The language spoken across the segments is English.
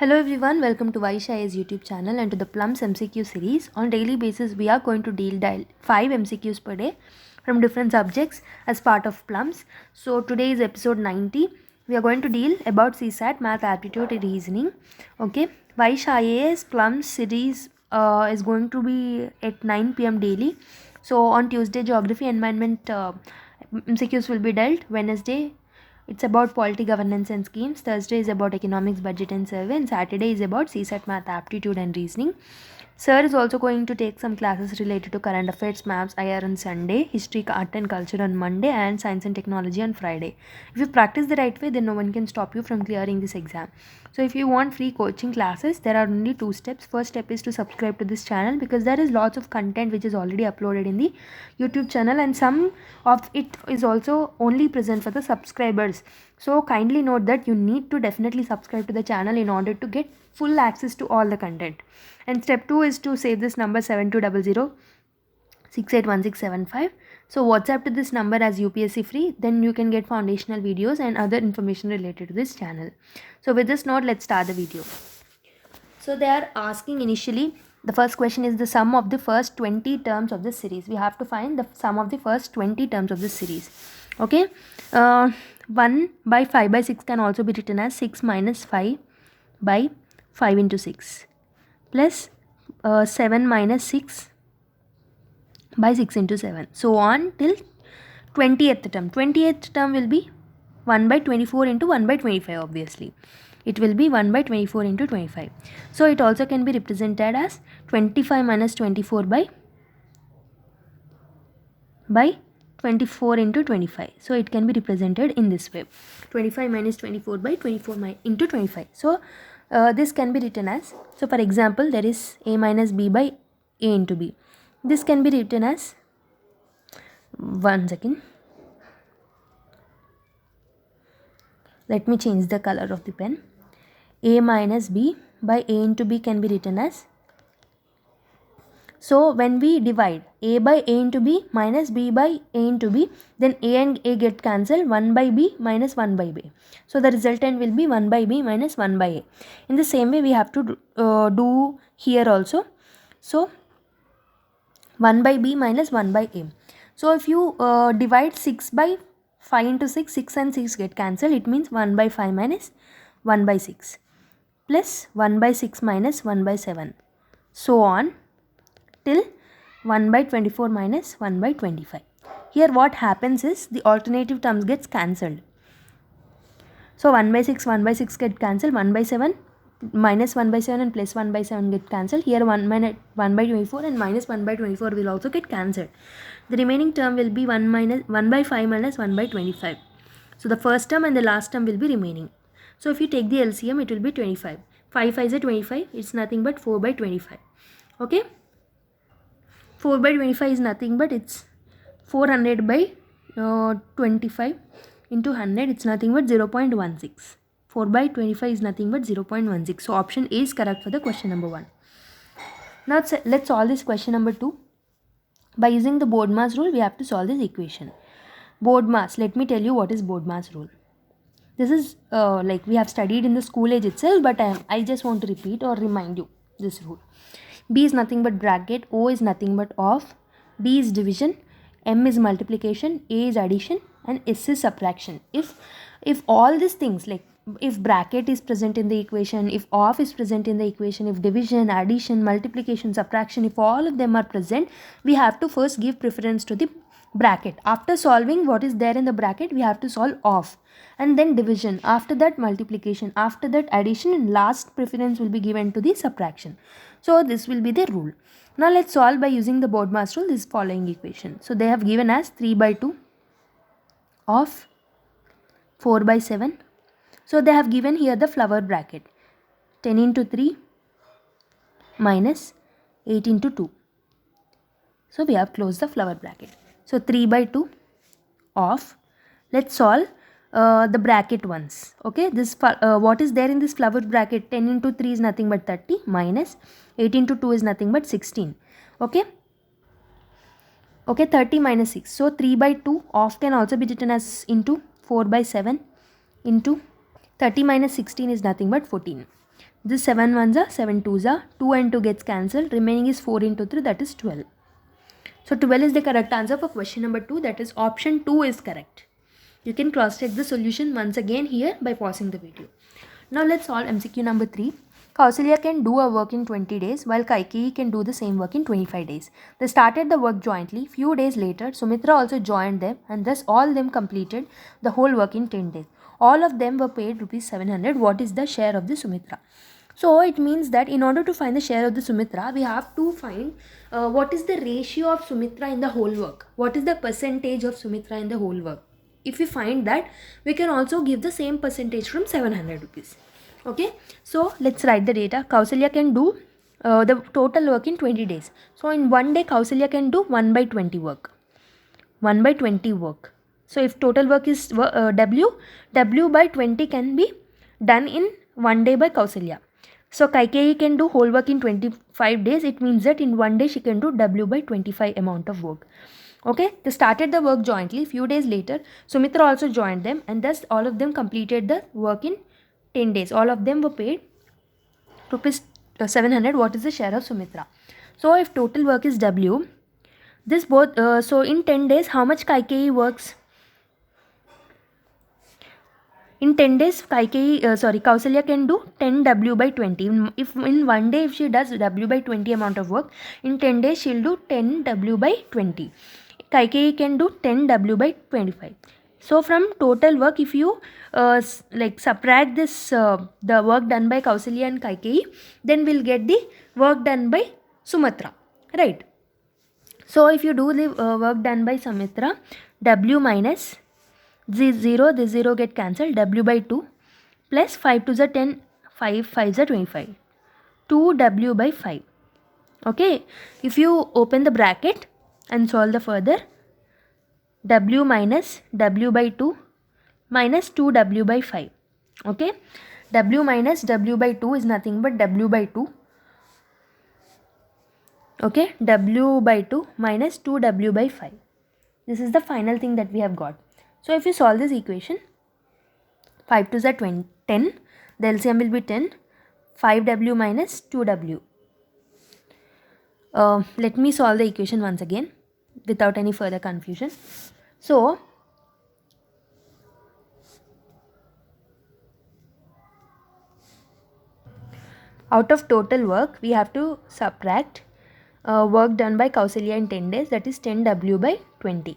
Hello everyone, welcome to Vysh IAS YouTube channel and to the Plums MCQ series. On daily basis, we are going to deal 5 MCQs per day from different subjects as part of Plums. So today is episode 90. We are going to deal about CSAT, Math, Aptitude, and Reasoning. Okay, Vysh IAS Plums series is going to be at 9 p.m. daily. So on Tuesday, Geography Environment MCQs will be dealt. Wednesday, it's about polity, governance and schemes. Thursday is about economics, budget and survey. And Saturday is about CSAT, Math, Aptitude and Reasoning. Sir is also going to take some classes related to current affairs, maps, IR on Sunday, history, art and culture on Monday, and science and technology on Friday. If you practice the right way, then no one can stop you from clearing this exam. So if you want free coaching classes, there are only 2 steps. First step is to subscribe to this channel because there is lots of content which is already uploaded in the YouTube channel, and some of it is also only present for the subscribers. So kindly note that you need to definitely subscribe to the channel in order to get full access to all the content. And step 2 is to save this number 7200 681675. So WhatsApp to this number as UPSC free, then you can get foundational videos and other information related to this channel. So with this note, let's start the video. So they are asking initially, the first question is the sum of the first 20 terms of the series. We have to find the sum of the first 20 terms of the series. Okay, 1 by 5 by 6 can also be written as 6 minus 5 by 5 into 6 plus 7 minus 6 by 6 into 7. So on till 20th term. 20th term will be 1 by 24 into 1 by 25 obviously. It will be 1 by 24 into 25. So it also can be represented as 25 minus 24 by 24 into 25. So it can be represented in this way. 25 minus 24 by 24 into 25. So this can be written as, so for example, there is a minus b by a into b. This can be written as, one second, let me change the color of the pen. A minus b by a into b can be written as, so when we divide a by a into b minus b by a into b, then a and a get cancelled, 1 by b minus 1 by b. So the resultant will be 1 by b minus 1 by a. In the same way we have to do here also. So 1 by b minus 1 by a. So if you divide 6 by 5 into 6, 6 and 6 get cancelled. It means 1 by 5 minus 1 by 6 plus 1 by 6 minus 1 by 7. So on till 1 by 24 minus 1 by 25. Here what happens is the alternative terms gets cancelled. So 1 by 6 get cancelled, 1 by 7 minus 1 by 7 and plus 1 by 7 get cancelled. Here 1 by 24 and minus 1 by 24 will also get cancelled. The remaining term will be 1 by 5 minus 1 by 25. So the first term and the last term will be remaining. So if you take the LCM, it will be 25. 5 is a 25. It's nothing but 4 by 25. Okay. 4 by 25 is nothing but it's 400 by 25 into 100. It's nothing but 0.16. 4 by 25 is nothing but 0.16. So option A is correct for the question number 1. Now let's solve this question number 2. By using the board mass rule, we have to solve this equation. Board mass. Let me tell you what is board mass rule. This is like we have studied in the school age itself, but I just want to repeat or remind you this rule. B is nothing but bracket, O is nothing but off, D is division, M is multiplication, A is addition and S is subtraction. If all these things, like if bracket is present in the equation, if off is present in the equation, if division, addition, multiplication, subtraction, if all of them are present, we have to first give preference to the bracket. After solving what is there in the bracket, we have to solve off and then division, after that multiplication, after that addition, and last preference will be given to the subtraction. So this will be the rule. Now let's solve by using the board mass rule this following equation. So they have given as 3 by 2 of 4 by 7. So they have given here the flower bracket, 10 into 3 minus 8 into 2. So we have closed the flower bracket. So 3 by 2 of, let's solve the bracket ones. Okay, this what is there in this flower bracket? 10 into 3 is nothing but 30 minus 8 into 2 is nothing but 16. Okay, 30 minus 6. So 3 by 2 of can also be written as into 4 by 7 into 30 minus 16 is nothing but 14. This 7 ones are 7 twos are 2 and 2 gets cancelled. Remaining is 4 into 3, that is 12. So 12 is the correct answer for question number 2. That is option 2 is correct. You can cross check the solution once again here by pausing the video. Now let's solve MCQ number 3. Kausalya can do a work in 20 days while Kaikeyi can do the same work in 25 days. They started the work jointly. Few days later, Sumitra also joined them and thus all them completed the whole work in 10 days. All of them were paid rupees 700. What is the share of the Sumitra? So it means that in order to find the share of the Sumitra, we have to find what is the ratio of Sumitra in the whole work. What is the percentage of Sumitra in the whole work? If we find that, we can also give the same percentage from 700 rupees. Okay, so let's write the data. Kausalya can do the total work in 20 days. So in one day, Kausalya can do 1 by 20 work. 1 by 20 work. So if total work is W by 20 can be done in one day by Kausalya. So Kaikeyi can do whole work in 25 days. It means that in one day she can do W by 25 amount of work. Okay, they started the work jointly. Few days later, Sumitra also joined them and thus all of them completed the work in 10 days. All of them were paid rupees 700. What is the share of Sumitra? So if total work is W, this both, so in 10 days, how much Kaikeyi works? In 10 days, Kausalya can do 10 W by 20. If in one day, if she does W by 20 amount of work, in 10 days, she'll do 10 W by 20. Kaikeyi can do 10 W by 25. So from total work, if you subtract this, the work done by Kausalya and Kaikeyi, then we'll get the work done by Sumitra, right? So if you do the work done by Sumitra, W minus this 0 get cancelled, W by 2 plus 5 to the 10, 5 5s are 25, 2 W by 5. Okay, if you open the bracket and solve the further, W minus W by 2 minus 2 W by 5. Okay, W minus W by 2 is nothing but W by 2. Okay, W by 2 minus 2 W by 5. This is the final thing that we have got. So if you solve this equation, 5 2s are 10, the LCM will be 10, 5W minus 2W. Let me solve the equation once again without any further confusion. So out of total work, we have to subtract work done by Kausalya in 10 days, that is 10 W by 20,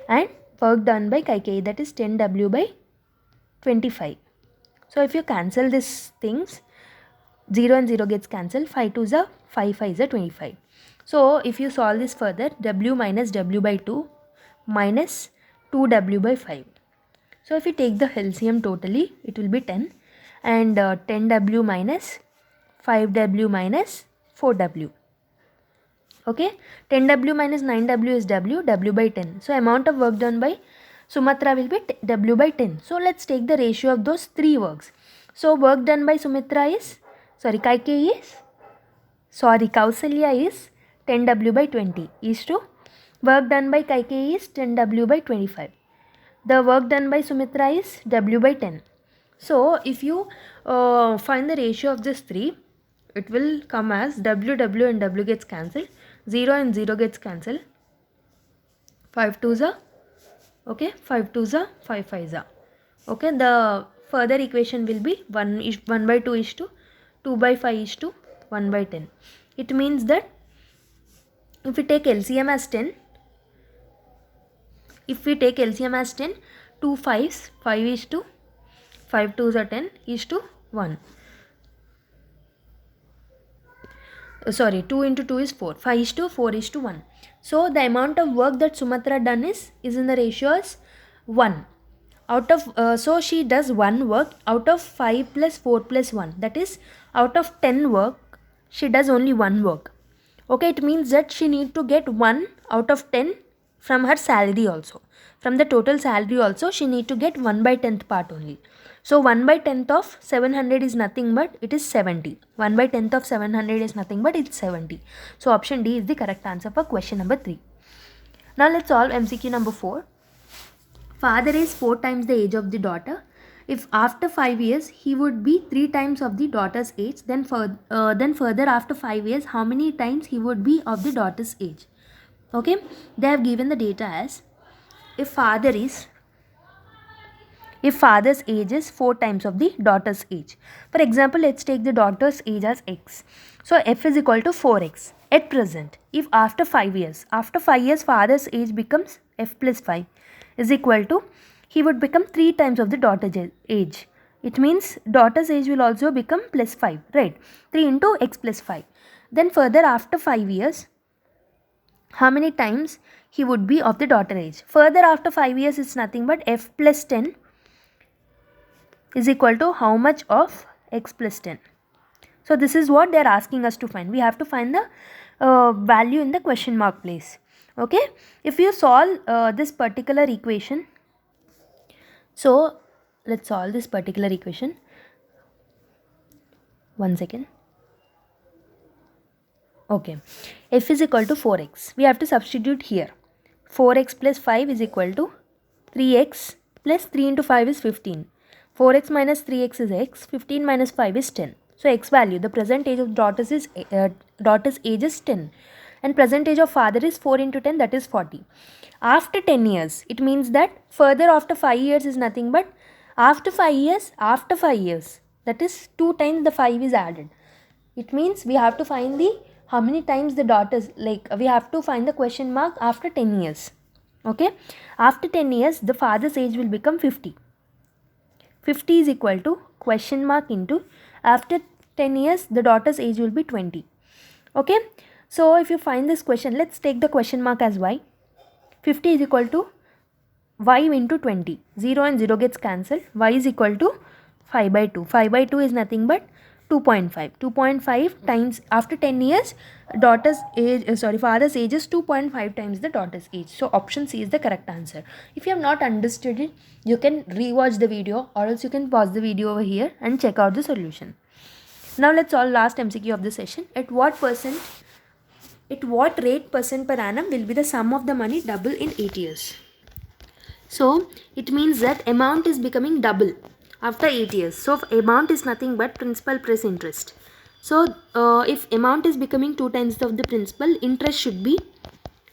and work done by Kaikeyi, that is 10 W by 25. So if you cancel these things, 0 and 0 gets cancelled, 5 2s are 5 5s are 25. So if you solve this further, W minus W by 2 minus 2W by 5. So if you take the LCM totally, it will be 10, and 10W minus 5W minus 4W. Okay, 10W minus 9W is W by 10. So amount of work done by Sumitra will be W by 10. So let's take the ratio of those three works. So work done by Kausalya is 10W by 20 is to work done by Kaikeyi is 10W by 25. The work done by Sumitra is W by 10. So if you find the ratio of these three, it will come as W and W gets cancelled, 0 and 0 gets cancelled, 5 2s are, okay, 5 2s are, 5 5s are. Okay, the further equation will be 1 by 2 is to 2 by 5 is to 1 by 10. It means that if we take LCM as 10, 2 5s, 5 is to 5 2s are 10 is to 1. 2 into 2 is 4, 5 is to 4 is to 1. So the amount of work that Sumitra done is in the ratio as 1. Out of, so she does 1 work out of 5 plus 4 plus 1. That is, out of 10 work, she does only 1 work. Okay, it means that she need to get 1 out of 10 from her salary also. From the total salary also, she need to get 1 by 10th part only. So 1 by 10th of 700 is nothing but it is 70. 1 by 10th of 700 is nothing but it's 70. So option D is the correct answer for question number 3. Now let's solve MCQ number 4. Father is 4 times the age of the daughter. if after 5 years he would be 3 times of the daughter's age, then further after 5 years how many times he would be of the daughter's age. Okay, they have given the data as if father's age is 4 times of the daughter's age. For example, let's take the daughter's age as x. So f is equal to 4x. At present, if after 5 years father's age becomes f plus 5 is equal to, he would become 3 times of the daughter's age. It means daughter's age will also become plus 5, right? 3 into x plus 5. Then further after 5 years, how many times he would be of the daughter age? Further after 5 years is nothing but f plus 10 is equal to how much of x plus 10. So this is what they are asking us to find. We have to find the value in the question mark place. Okay, if you solve this particular equation, so let's solve this particular equation. One second. Okay, f is equal to 4x. We have to substitute here. 4x plus 5 is equal to 3x plus 3 into 5 is 15. 4x minus 3x is x. 15 minus 5 is 10. So x value, the present age of daughter's age is 10, and present age of father is 4 into 10, that is 40. After 10 years, it means that further after 5 years is nothing but after 5 years, that is 2 times the 5 is added. It means we have to find the how many times the daughters, like we have to find the question mark after 10 years. Okay, after 10 years the father's age will become 50. 50 is equal to question mark into after 10 years the daughter's age will be 20. Okay, so if you find this question, let's take the question mark as y. 50 is equal to y into 20. 0 and 0 gets cancelled. Y is equal to 5 by 2. 5 by 2 is nothing but 2.5. 2.5 times after 10 years daughter's age, father's age is 2.5 times the daughter's age. So option C is the correct answer. If you have not understood it, you can rewatch the video, or else you can pause the video over here and check out the solution. Now let's solve last MCQ of the session. At what rate percent per annum will be the sum of the money double in 8 years? So it means that amount is becoming double after 8 years. So amount is nothing but principal plus interest. So if amount is becoming 2 times of the principal, interest should be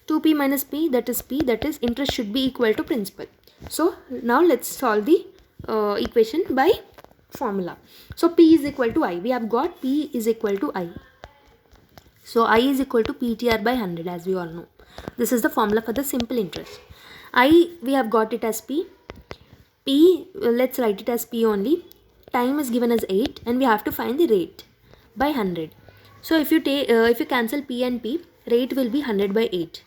2p minus p, that is interest should be equal to principal. So now let's solve the equation by formula. So p is equal to I. We have got p is equal to I. So I is equal to PTR by 100, as we all know. This is the formula for the simple interest. I, we have got it as p. P, let's write it as p only. Time is given as 8 and we have to find the rate by 100. So if you cancel p and p, rate will be 100 by 8.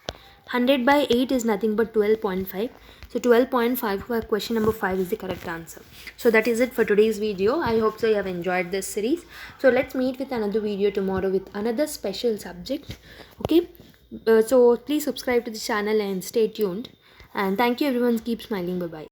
100 by 8 is nothing but 12.5. So 12.5 for question number 5 is the correct answer. So that is it for today's video. I hope so you have enjoyed this series. So let's meet with another video tomorrow with another special subject. Okay. So please subscribe to the channel and stay tuned. And thank you everyone. Keep smiling. Bye bye.